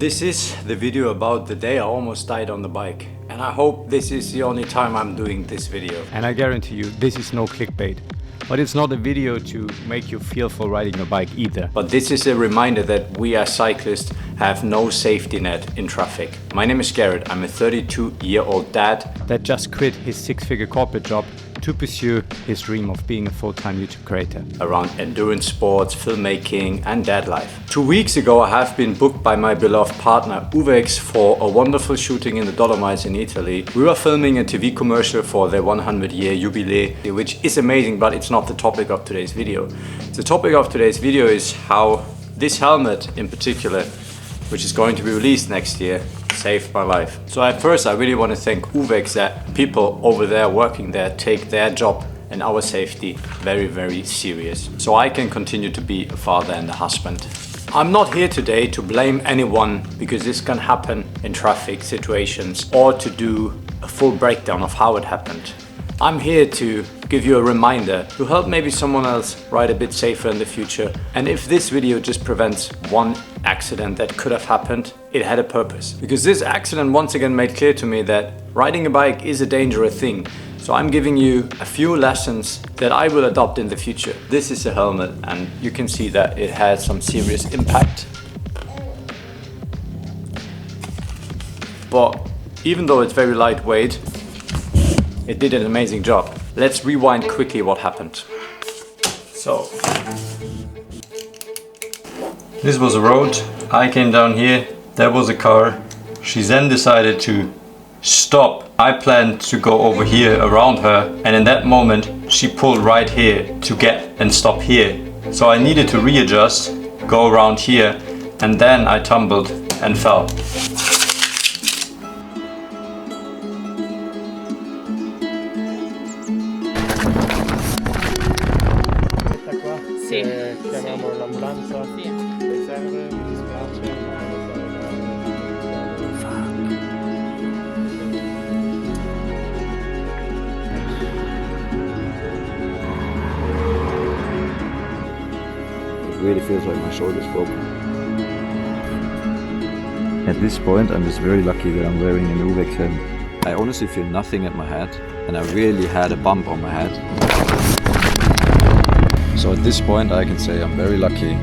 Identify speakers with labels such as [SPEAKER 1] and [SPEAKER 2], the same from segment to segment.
[SPEAKER 1] This is the video about the day I almost died on the bike. And I hope this is the only time I'm doing this video.
[SPEAKER 2] And I guarantee you, this is no clickbait. But it's not a video to make you feel for riding a bike either.
[SPEAKER 1] But this is a reminder that we as cyclists have no safety net in traffic. My name is Garrett. I'm a 32-year-old dad
[SPEAKER 2] that just quit his six-figure corporate job to pursue his dream of being a full-time YouTube creator
[SPEAKER 1] around endurance sports, filmmaking and dad life. 2 weeks ago I have been booked by my beloved partner uvex for a wonderful shooting in the Dolomites in Italy. We were filming a TV commercial for their 100-year jubilee, which is amazing, but it's not the topic of today's video. The topic of today's video is how this helmet in particular, which is going to be released next year, saved my life. So at first I really want to thank uvex that people over there working there take their job and our safety very, very serious. So I can continue to be a father and a husband. I'm not here today to blame anyone because this can happen in traffic situations or to do a full breakdown of how it happened. I'm here to give you a reminder to help maybe someone else ride a bit safer in the future. And if this video just prevents one accident that could have happened, it had a purpose. Because this accident once again made clear to me that riding a bike is a dangerous thing. So I'm giving you a few lessons that I will adopt in the future. This is a helmet and you can see that it has some serious impact. But even though it's very lightweight, it did an amazing job. Let's rewind quickly what happened. So, this was a road. I came down here. There was a car. She then decided to stop. I planned to go over here around her, and in that moment she pulled right here to get and stop here. So I needed to readjust, go around here, and then I tumbled and fell.
[SPEAKER 3] Sì.
[SPEAKER 4] Chiamiamo l'ambulanza?
[SPEAKER 3] Sì.
[SPEAKER 4] Serve, mi dispiace.
[SPEAKER 5] It really feels like my shoulder's broken. At this point I'm just very lucky that I'm wearing an uvex helmet. I honestly feel nothing at my head and I really had a bump on my head. So at this point I can say I'm very lucky.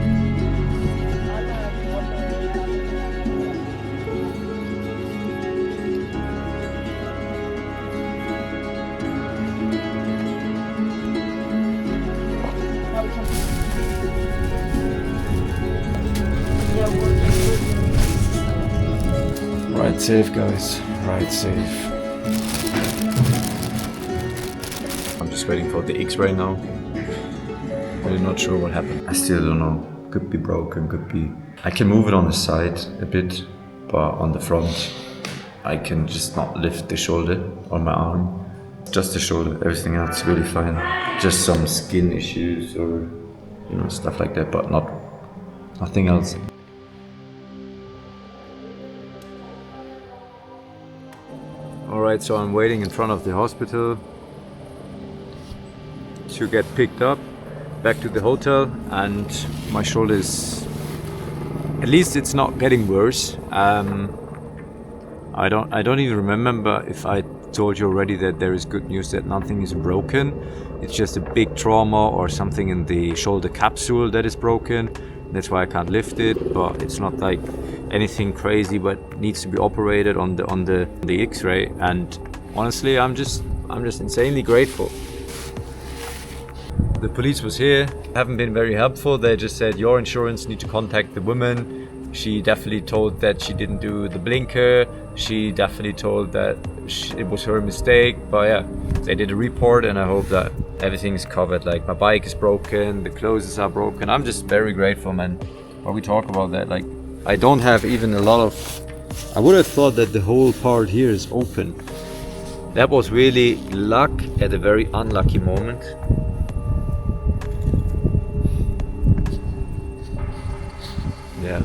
[SPEAKER 5] Ride safe, guys. Ride safe. I'm just waiting for the X-ray now. Really not sure what happened. I still don't know. Could be broken, could be... I can move it on the side a bit, but on the front I can just not lift the shoulder on my arm. Just the shoulder, everything else really fine. Just some skin issues or stuff like that, but nothing else. Alright, so I'm waiting in front of the hospital to get picked up back to the hotel, and my shoulder is, at least it's not getting worse. I don't even remember if I told you already that there is good news that nothing is broken. It's just a big trauma or something in the shoulder capsule that is broken. That's why I can't lift it, but it's not like anything crazy but needs to be operated on the X-ray. And honestly, I'm just insanely grateful. The police was here, haven't been very helpful. They just said your insurance need to contact the woman. She definitely told that she didn't do the blinker. She definitely told that it was her mistake. But yeah, they did a report and I hope that everything is covered. Like my bike is broken, the clothes are broken. I'm just very grateful, man. When we talk about that, like I don't have even a lot of... I would have thought that the whole part here is open. That was really luck at a very unlucky moment. Yeah,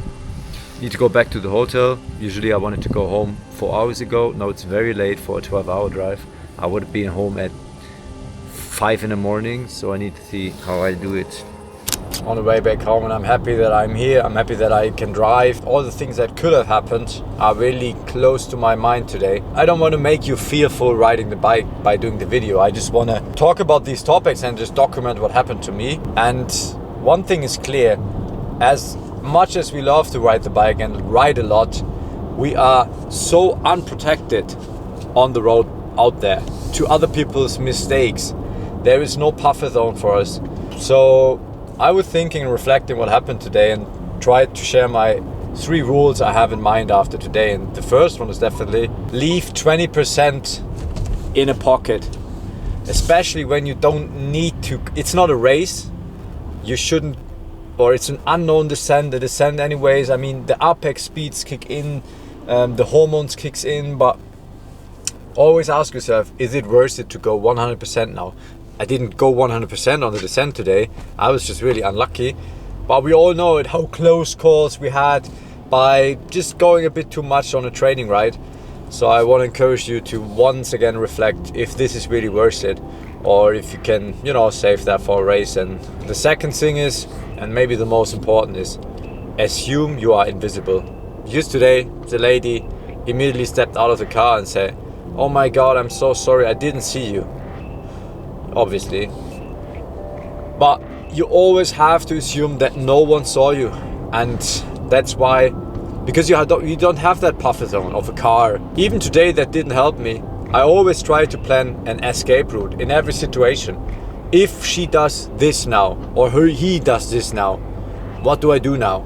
[SPEAKER 5] need to go back to the hotel. Usually I wanted to go home 4 hours ago. Now it's very late for a 12-hour drive. I would have been home at 5 in the morning, so I need to see how I do it. on the way back home, and I'm happy that I'm here. I'm happy that I can drive. All the things that could have happened are really close to my mind today. I don't want to make you fearful riding the bike by doing the video. I just want to talk about these topics and just document what happened to me. And one thing is clear, as much as we love to ride the bike and ride a lot, we are so unprotected on the road out there to other people's mistakes. There is no buffer zone for us. So I was thinking and reflecting what happened today and tried to share my 3 rules I have in mind after today. And the first one is definitely leave 20% in a pocket, especially when you don't need to. It's not a race. You shouldn't, or it's an unknown descent, the descent anyways. I mean, the apex speeds kick in, the hormones kicks in, but always ask yourself, is it worth it to go 100% now? I didn't go 100% on the descent today. I was just really unlucky. But we all know it, how close calls we had by just going a bit too much on a training ride. So I want to encourage you to once again reflect if this is really worth it, or if you can, you know, save that for a race. And the second thing is, and maybe the most important, is assume you are invisible. Just today, the lady immediately stepped out of the car and said, "Oh my God, I'm so sorry, I didn't see you." Obviously, but you always have to assume that no one saw you, and that's why, because you don't have that buffer zone of a car. Even today, that didn't help me. I always try to plan an escape route in every situation. If she does this now, or he does this now, what do I do now?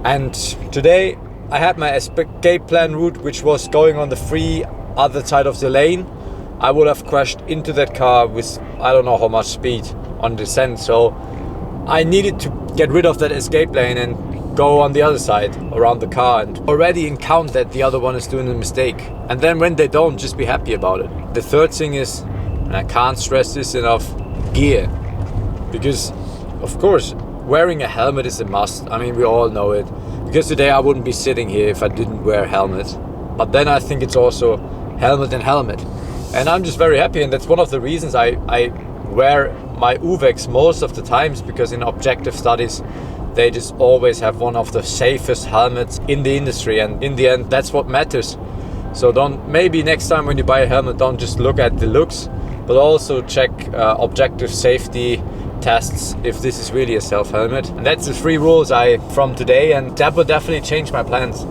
[SPEAKER 5] And today I had my escape plan route, which was going on the free other side of the lane. I would have crashed into that car with I don't know how much speed on descent. So I needed to get rid of that escape lane and go on the other side around the car, and already encounter that the other one is doing a mistake. And then when they don't, just be happy about it. The third thing is, and I can't stress this enough, gear. Because of course wearing a helmet is a must. I mean, we all know it. Because today I wouldn't be sitting here if I didn't wear a helmet. But then I think it's also helmet and helmet. And I'm just very happy, and that's one of the reasons I wear my uvex most of the times, because in objective studies they just always have one of the safest helmets in the industry, and in the end that's what matters. So maybe next time when you buy a helmet, don't just look at the looks, but also check objective safety tests if this is really a self helmet. And that's the 3 rules from today, and that will definitely change my plans.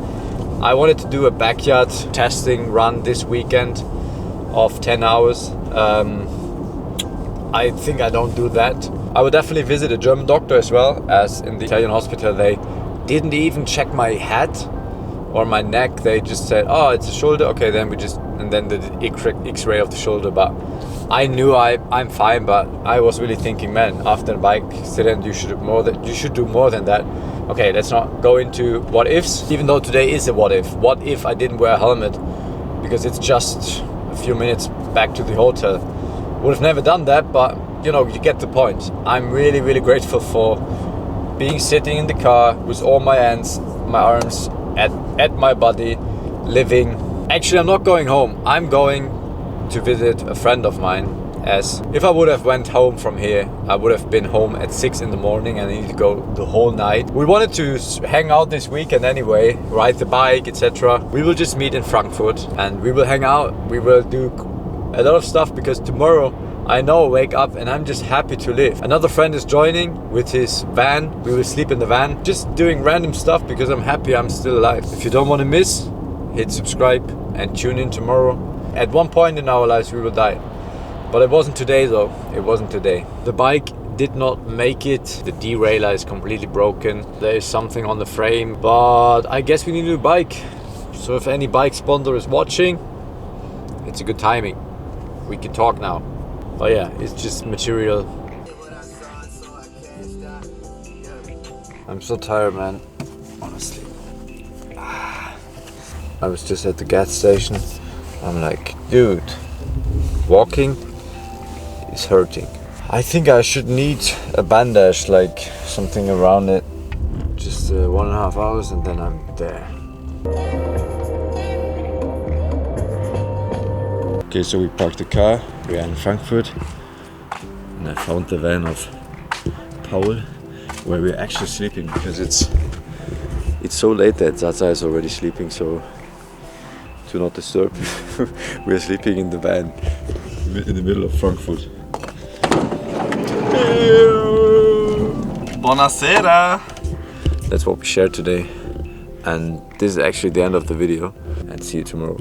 [SPEAKER 5] I wanted to do a backyard testing run this weekend of 10 hours. I think I don't do that. I would definitely visit a German doctor as well, as in the Italian hospital they didn't even check my head or my neck. They just said, oh, it's a shoulder, okay, then and then the x-ray of the shoulder. But I knew I'm fine, but I was really thinking, man, after a bike accident you should do more than that. Okay, let's not go into what ifs, even though today is a what if. What if I didn't wear a helmet? Because it's just a few minutes back to the hotel. Would have never done that, but you know, you get the point. I'm really, really grateful for being sitting in the car with all my hands, my arms at my body, living. Actually, I'm not going home. I'm going to visit a friend of mine, as if I would have went home from here, I would have been home at 6 in the morning and I need to go the whole night. We wanted to hang out this weekend anyway, ride the bike, etc. We will just meet in Frankfurt and we will hang out. We will do a lot of stuff, because tomorrow I know I wake up and I'm just happy to live. Another friend is joining with his van. We will sleep in the van, just doing random stuff because I'm happy I'm still alive. If you don't want to miss, hit subscribe and tune in tomorrow. At one point in our lives we will die. But it wasn't today though, it wasn't today. The bike did not make it. The derailleur is completely broken. There is something on the frame, but I guess we need a new bike. So if any bike sponsor is watching, it's a good timing. We can talk now. But yeah, it's just material. I'm so tired, man, honestly. I was just at the gas station. I'm like, dude, walking is hurting. I think I should need a bandage, like something around it. Just 1.5 hours and then I'm there. Okay, so we parked the car, we are in Frankfurt, and I found the van of Paul. where we're actually sleeping, because it's so late that Zaza is already sleeping, so do not disturb. We're sleeping in the van in the middle of Frankfurt.
[SPEAKER 6] Buonasera!
[SPEAKER 5] That's what we shared today, and this is actually the end of the video, and see you tomorrow.